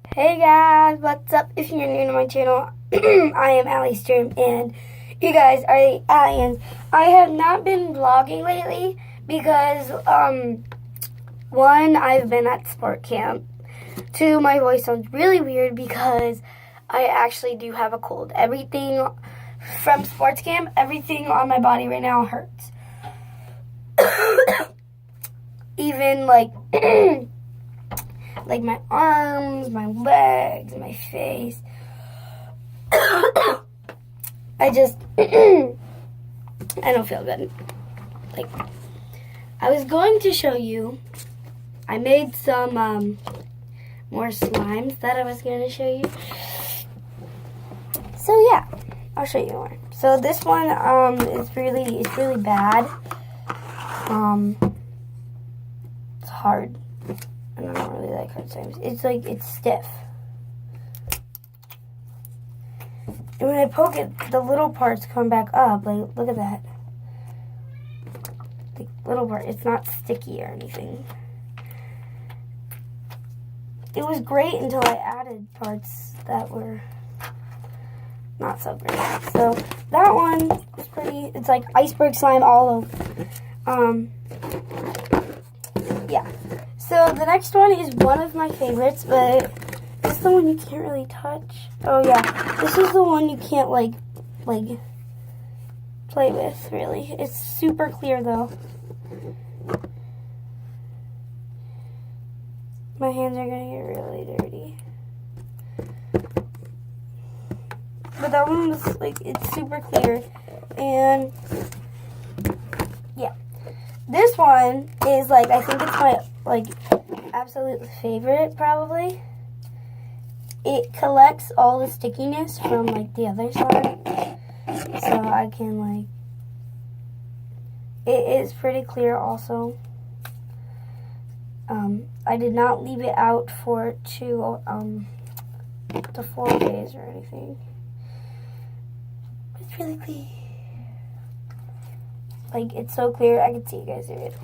Hey guys, what's up? If you're new to my channel, I am Ali Stream, and you guys are the aliens. I have not been vlogging lately because, one, I've been at sport camp. Two, my voice sounds really weird because I actually do have a cold. Everything from sports camp, everything on my body right now hurts. Even like like my arms, my legs, my face. I don't feel good. Like, I was going to show you, I made some more slimes that I was going to show you. So yeah, I'll show you more. So this one is really bad. It's hard. And I don't really like hard slimes. It's stiff. And when I poke it, the little parts come back up. Like, look at that. The little part, it's not sticky or anything. It was great until I added parts that were not so great. So that one was pretty, it's like iceberg slime all over. Yeah. So the next one is one of my favorites, but this is the one you can't really touch. Oh yeah, this is the one you can't like play with, really. It's super clear though. My hands are gonna get really dirty. But that one was like, it's super clear. And yeah. This one is like, I think it's my absolute favorite probably. It collects all the stickiness from like the other slime. So I can it is pretty clear also. I did not leave it out for the 4 days or anything. It's really clear. Like, it's so clear, I can see you guys do it.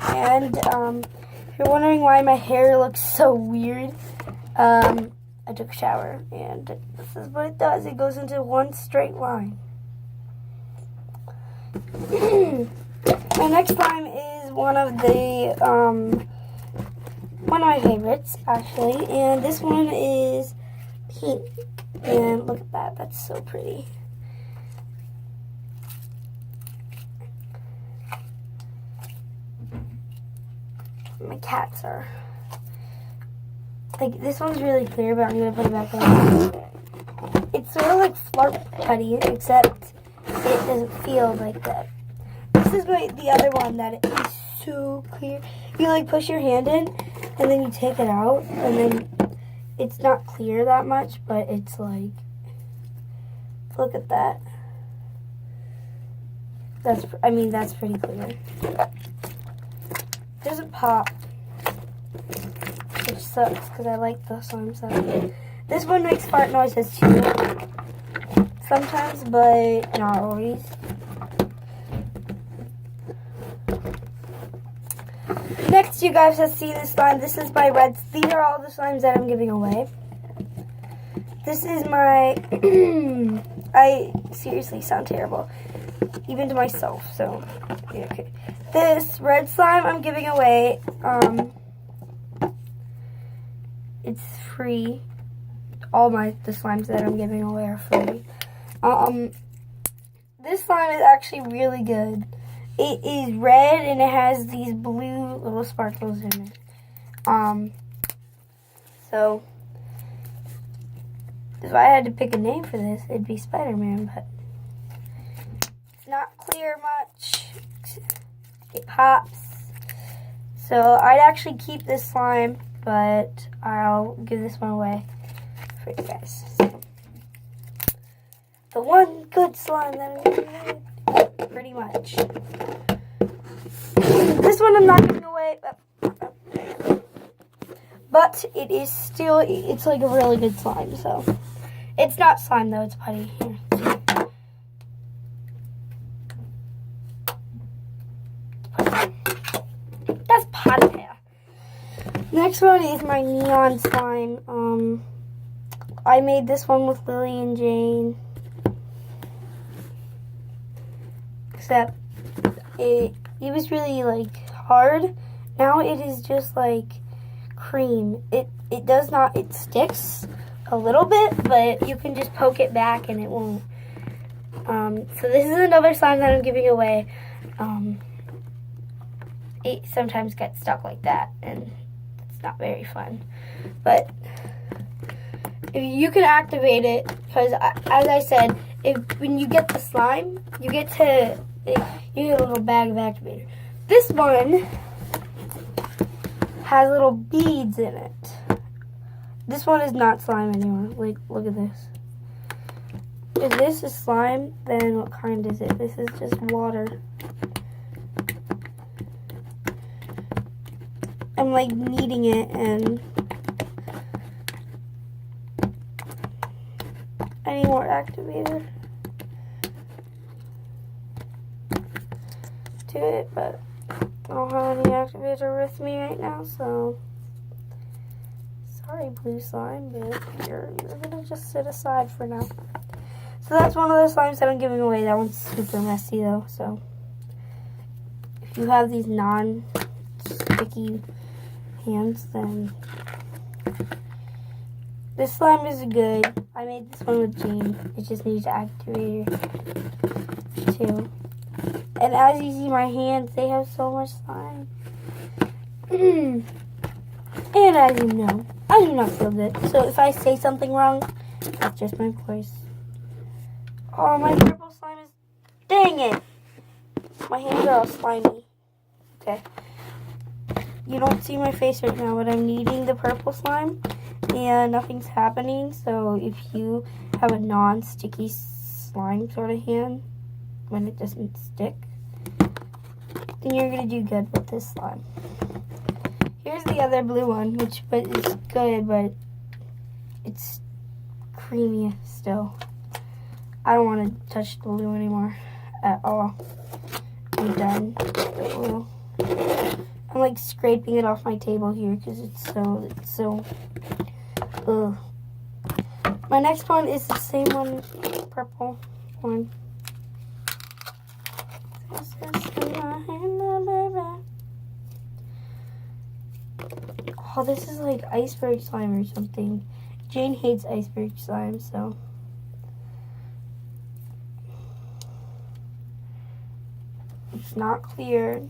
And, if you're wondering why my hair looks so weird, I took a shower, and this is what it does. It goes into one straight line. My next slime is one of my favorites, actually, and this one is pink. And look at that, that's so pretty. My cats are like, this one's really clear, but I'm gonna put it back on. It's sort of like Flarp Putty, except it doesn't feel like that. This is the other one that is so clear. You like push your hand in and then you take it out, and then it's not clear that much, but it's like, look at that. That's pretty clear. It doesn't pop, which sucks because I like the slime stuff. This one makes fart noises too, sometimes, but not always. Next, you guys have seen this slime. This is my reds. These are all the slimes that I'm giving away. This is my, I seriously sound terrible, even to myself, so, yeah, okay. This red slime I'm giving away, it's free. All the slimes that I'm giving away are free. This slime is actually really good. It is red and it has these blue little sparkles in it. So if I had to pick a name for this, it'd be Spider-Man, but it's not clear much. It pops. So I'd actually keep this slime, but I'll give this one away for you guys. So, the one good slime that I'm giving away, pretty much. This one I'm not giving away, but it is still, it's like a really good slime, so. It's not slime though, it's putty. Here. That's putty. Next next one is my neon slime. I made this one with Lily and Jane. Except it was really like hard. Now it is just like cream. It sticks a little bit, but you can just poke it back and it won't. So this is another slime that I'm giving away. It sometimes gets stuck like that, and it's not very fun. But if you can activate it, because as I said, when you get the slime, you get a little bag of activator. This one has little beads in it. This one is not slime anymore. Like, look at this. If this is slime, then what kind is it? This is just water. I'm like kneading it, and I need more activator to it, but I don't have any activator with me right now, so sorry, blue slime, but you're gonna just sit aside for now. So that's one of the slimes that I'm giving away. That one's super messy though, so if you have these non-sticky hands, then this slime is good. I made this one with Jane. It just needs activator too. And as you see my hands, they have so much slime. And as you know, I do not feel good. So if I say something wrong, that's just my voice. Oh, my purple slime is... Dang it! My hands are all slimy. Okay. You don't see my face right now, but I'm kneading the purple slime, and nothing's happening. So if you have a non-sticky slime sort of hand, when it doesn't stick, then you're going to do good with this slime. Here's the other blue one, which is good, but it's creamy still. I don't want to touch the blue anymore at all. I'm done with the blue. I'm like scraping it off my table here because it's so, ugh. My next one is the same one, purple one. Oh, this is like iceberg slime or something. Jane hates iceberg slime, so. It's not clear,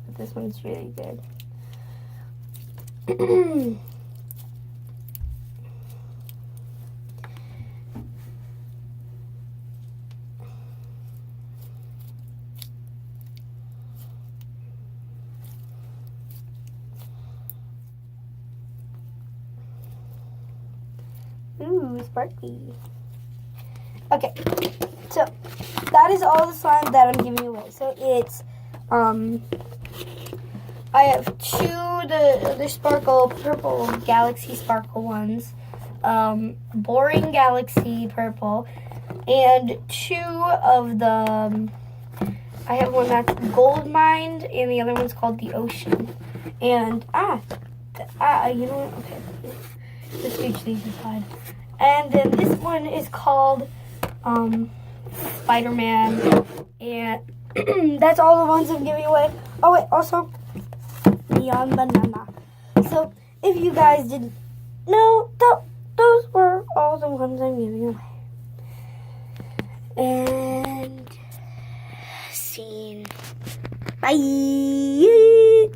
but this one's really good. Ooh, sparkly. Okay, so that is all the slime that I'm giving away. So it's, I have two, the sparkle, purple Galaxy Sparkle ones, Boring Galaxy Purple, and two of the, I have one that's Gold Mine, and the other one's called The Ocean. And, you know what, okay, let's reach these aside. And then this one is called, Spider-Man, and that's all the ones I'm giving away. Oh wait, also Neon Banana. So if you guys didn't know, those were all the ones I'm giving away. And scene. Bye.